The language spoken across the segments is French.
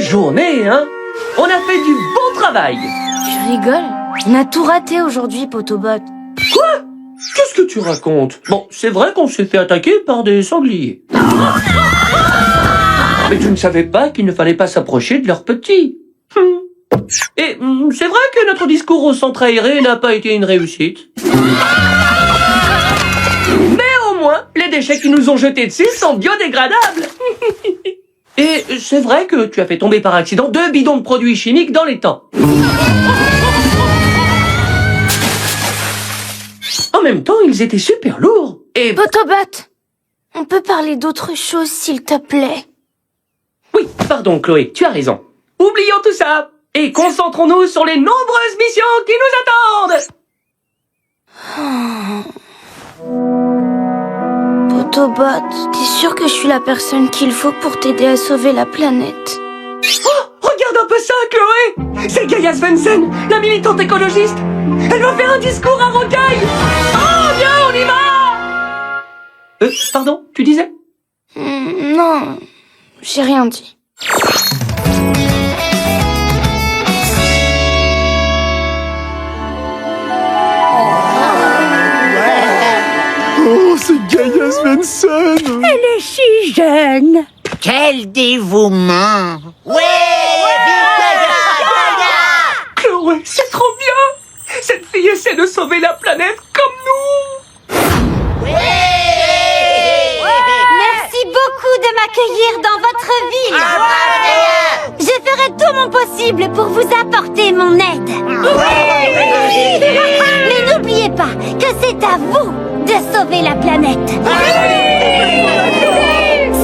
journée, hein? On a fait du bon travail. Tu rigoles? On a tout raté aujourd'hui, Potobot. Quoi? Qu'est-ce que tu racontes? Bon, c'est vrai qu'on s'est fait attaquer par des sangliers. Mais tu ne savais pas qu'il ne fallait pas s'approcher de leurs petits. Et c'est vrai que notre discours au centre aéré n'a pas été une réussite. Mais au moins, les déchets qui nous ont jetés dessus sont biodégradables. Et c'est vrai que tu as fait tomber par accident 2 bidons de produits chimiques dans les temps. En même temps, ils étaient super lourds. Et... Potobot, on peut parler d'autre chose, s'il te plaît? Oui, pardon Chloé, tu as raison. Oublions tout ça et concentrons-nous sur les nombreuses missions qui nous attendent. Potobot, t'es sûr que je suis la personne qu'il faut pour t'aider à sauver la planète? Oh, regarde un peu ça, Chloé! C'est Gaia Svensson, la militante écologiste. Elle va faire un discours à Rocaille. Oh, viens, on y va! Pardon, tu disais? Non, j'ai rien dit. Oh, c'est Gaia Svensson! Elle est si jeune. Quel dévouement! Chloé, c'est trop bien! Cette fille essaie de sauver la planète comme nous! Merci beaucoup de m'accueillir dans votre ville. Je ferai tout mon possible pour vous apporter mon aide. Mais n'oubliez pas que c'est à vous de sauver la planète.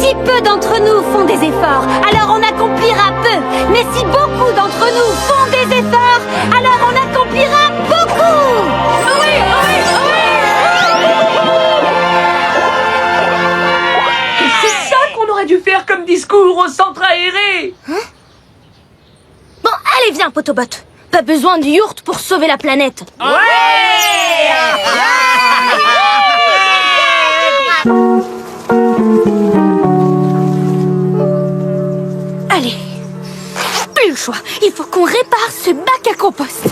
Si peu d'entre nous font des efforts, alors on accomplira peu. Mais si beaucoup d'entre nous font des efforts, alors on accomplira beaucoup. C'est ça qu'on aurait dû faire comme discours au centre aéré! Bon, allez, viens, Potobot. Pas besoin de yourte pour sauver la planète. Allez, plus le choix. Il faut qu'on répare ce bac à compost.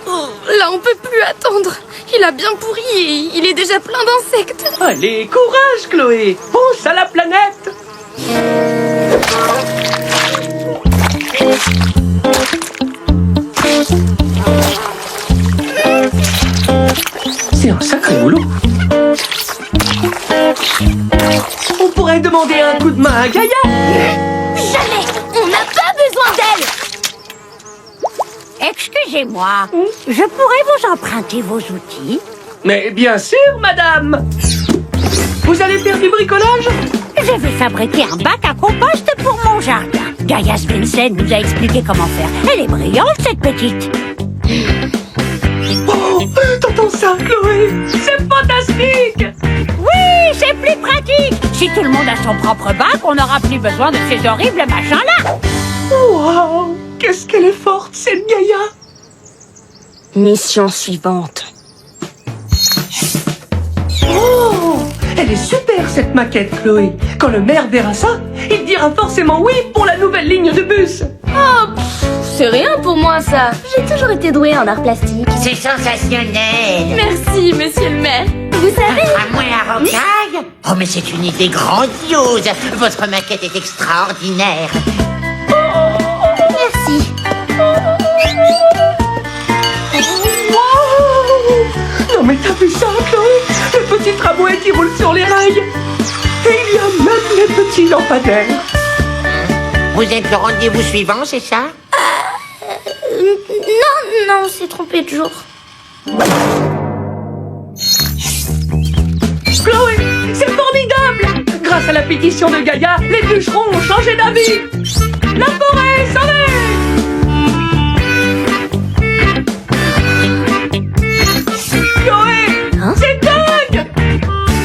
Oh, là, on peut plus attendre. Il a bien pourri et il est déjà plein d'insectes. Allez, courage, Chloé! Pense à la planète! C'est un sacré boulot. On pourrait demander un coup de main à Gaia. Jamais. On n'a pas besoin d'elle. Excusez-moi, je pourrais vous emprunter vos outils? Mais bien sûr, madame. Vous allez faire du bricolage? Je vais fabriquer un bac à compost pour mon jardin. Gaia Svensson nous a expliqué comment faire. Elle est brillante, cette petite. Oh, t'entends ça, Chloé? C'est fantastique! Oui, c'est plus pratique. Si tout le monde a son propre bac, on n'aura plus besoin de ces horribles machins-là. Waouh! Qu'est-ce qu'elle est forte, cette Gaia! Mission suivante. Oh! Elle est super, cette maquette, Chloé. Quand le maire verra ça, il dira forcément oui pour la nouvelle ligne de bus. Oh, c'est rien pour moi, ça. J'ai toujours été douée en art plastique. C'est sensationnel! Merci, monsieur le maire. Vous savez... À moins à Rocaille? Oh, mais c'est une idée grandiose! Votre maquette est extraordinaire! Merci. Wow! Non mais t'as vu ça, Chloé? Le petit tramway qui roule sur les rails. Et il y a même les petits lampadaires. Vous êtes le rendez-vous suivant, c'est ça? Non, on s'est trompé de jour. Chloé, c'est formidable! Grâce à la pétition de Gaia, les bûcherons ont changé d'avis. La forêt est sauvée! Chloé, c'est dingue!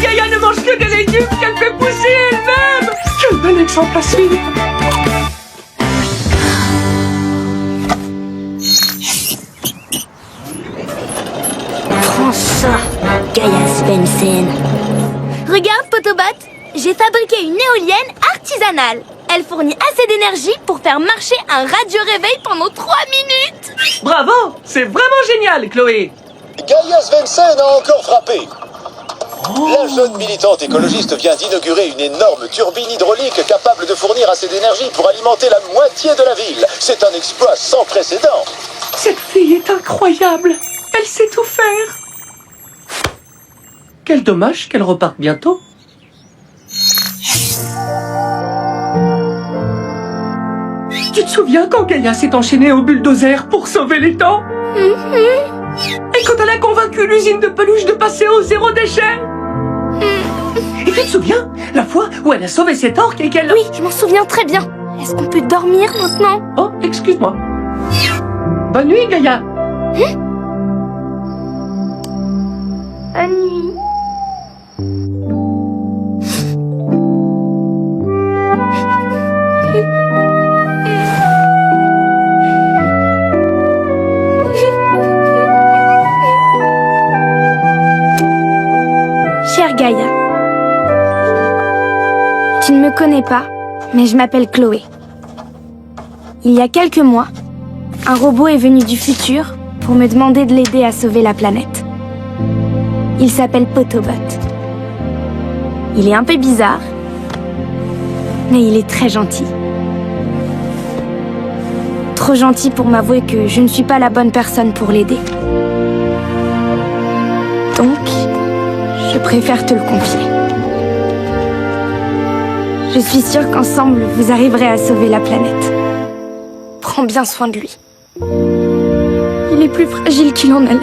Gaia ne mange que des légumes qu'elle fait pousser elle-même! Quel bel exemple à suivre! Prends ça, Gaia Svensson. Regarde, Potobot, j'ai fabriqué une éolienne artisanale. Elle fournit assez d'énergie pour faire marcher un radio-réveil pendant 3 minutes. Bravo! C'est vraiment génial, Chloé! Gaia Svensson a encore frappé. La jeune militante écologiste vient d'inaugurer une énorme turbine hydraulique capable de fournir assez d'énergie pour alimenter la moitié de la ville. C'est un exploit sans précédent. Cette fille est incroyable! Elle sait tout faire! Quel dommage qu'elle reparte bientôt. Tu te souviens quand Gaia s'est enchaînée au bulldozer pour sauver les temps? Et quand elle a convaincu l'usine de peluche de passer au zéro déchet? Et tu te souviens la fois où elle a sauvé cet orque et qu'elle... Oui, je m'en souviens très bien. Est-ce qu'on peut dormir maintenant? Oh, excuse-moi. Bonne nuit, Gaia. Bonne nuit. Chère Gaia, tu ne me connais pas, mais je m'appelle Chloé. Il y a quelques mois, un robot est venu du futur pour me demander de l'aider à sauver la planète. Il s'appelle Potobot. Il est un peu bizarre, mais il est très gentil. Trop gentil pour m'avouer que je ne suis pas la bonne personne pour l'aider. Donc, je préfère te le confier. Je suis sûre qu'ensemble, vous arriverez à sauver la planète. Prends bien soin de lui. Il est plus fragile qu'il en a l'air.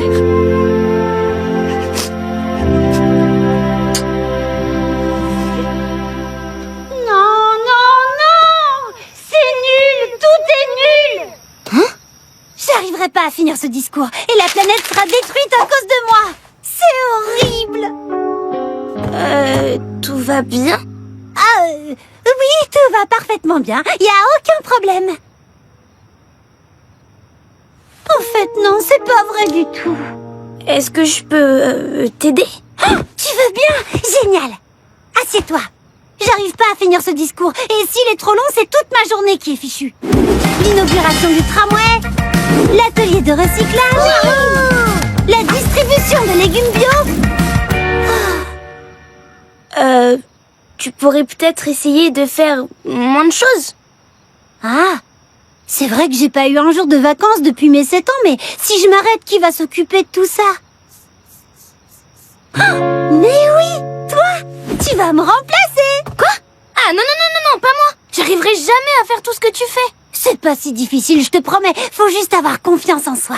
Non, non, non! C'est nul! Tout est nul! Hein? J'arriverai pas à finir ce discours et la planète sera détruite à cause de moi! C'est horrible! Tout va bien? Oui, tout va parfaitement bien. Y a aucun problème. En fait, non, c'est pas vrai du tout. Est-ce que je peux t'aider? Oh, tu veux bien? Génial! Assieds-toi. J'arrive pas à finir ce discours. Et s'il est trop long, c'est toute ma journée qui est fichue. L'inauguration du tramway, l'atelier de recyclage, la distribution de légumes bio. Tu pourrais peut-être essayer de faire moins de choses. Ah, c'est vrai que j'ai pas eu un jour de vacances depuis mes 7 ans, mais si je m'arrête, qui va s'occuper de tout ça? Oh, mais oui, toi, tu vas me remplacer. Quoi? Ah non, non, non, non, non, pas moi. J'arriverai jamais à faire tout ce que tu fais. C'est pas si difficile, je te promets. Faut juste avoir confiance en soi.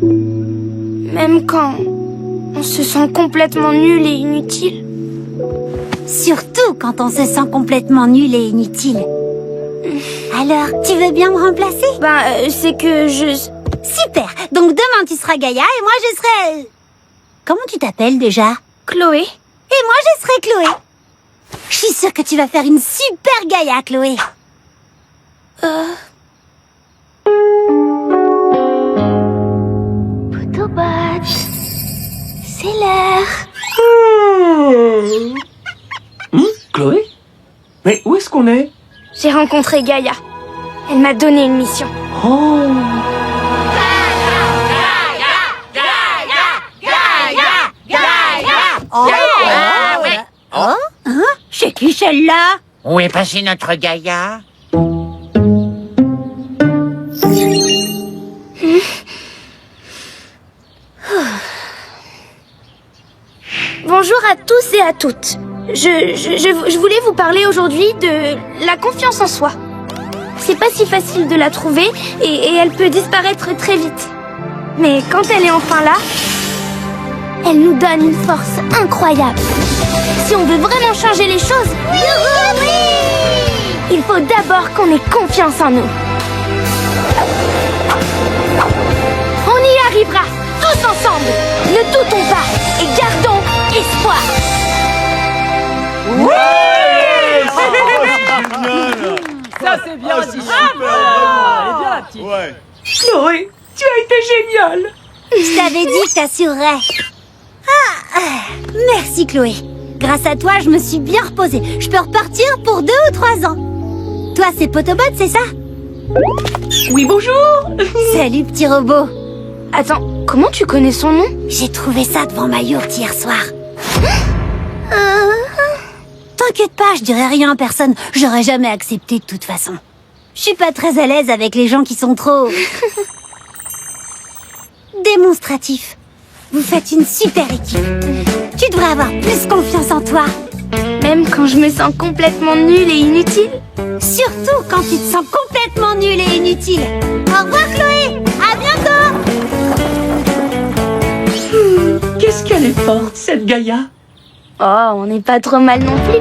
Même quand on se sent complètement nul et inutile. Surtout quand on se sent complètement nul et inutile. Alors, tu veux bien me remplacer? C'est que je... Super. Donc demain tu seras Gaia et moi je serai... Comment tu t'appelles déjà? Chloé. Et moi je serai Chloé. Je suis sûre que tu vas faire une super Gaia, Chloé. Potobot, c'est l'heure. Chloé? Mais où est-ce qu'on est? J'ai rencontré Gaia. Elle m'a donné une mission. Oh! C'est qui celle-là? Où est passée notre Gaïa? Bonjour à tous et à toutes. Je voulais vous parler aujourd'hui de la confiance en soi. C'est pas si facile de la trouver et elle peut disparaître très vite. Mais quand elle est enfin là, elle nous donne une force incroyable. Si on veut vraiment changer les choses, il faut d'abord qu'on ait confiance en nous. On y arrivera, tous ensemble. Ne doutons pas et gardons espoir. Ça c'est bien dit. Ouais. Chloé, tu as été géniale. Je t'avais dit que t'assurerais. Merci Chloé. Grâce à toi, je me suis bien reposée. Je peux repartir pour 2 ou 3 ans. Toi, c'est Potobot, c'est ça? Oui, bonjour. Salut, petit robot. Attends, comment tu connais son nom? J'ai trouvé ça devant ma yourte hier soir. T'inquiète pas, je dirai rien à personne. J'aurais jamais accepté de toute façon. Je suis pas très à l'aise avec les gens qui sont trop... démonstratifs. Vous faites une super équipe. Tu devrais avoir plus confiance en toi. Même quand je me sens complètement nulle et inutile? Surtout quand tu te sens complètement nul et inutile. Au revoir, Chloé. À bientôt. Qu'est-ce qu'elle est forte, cette Gaïa. Oh, on n'est pas trop mal non plus.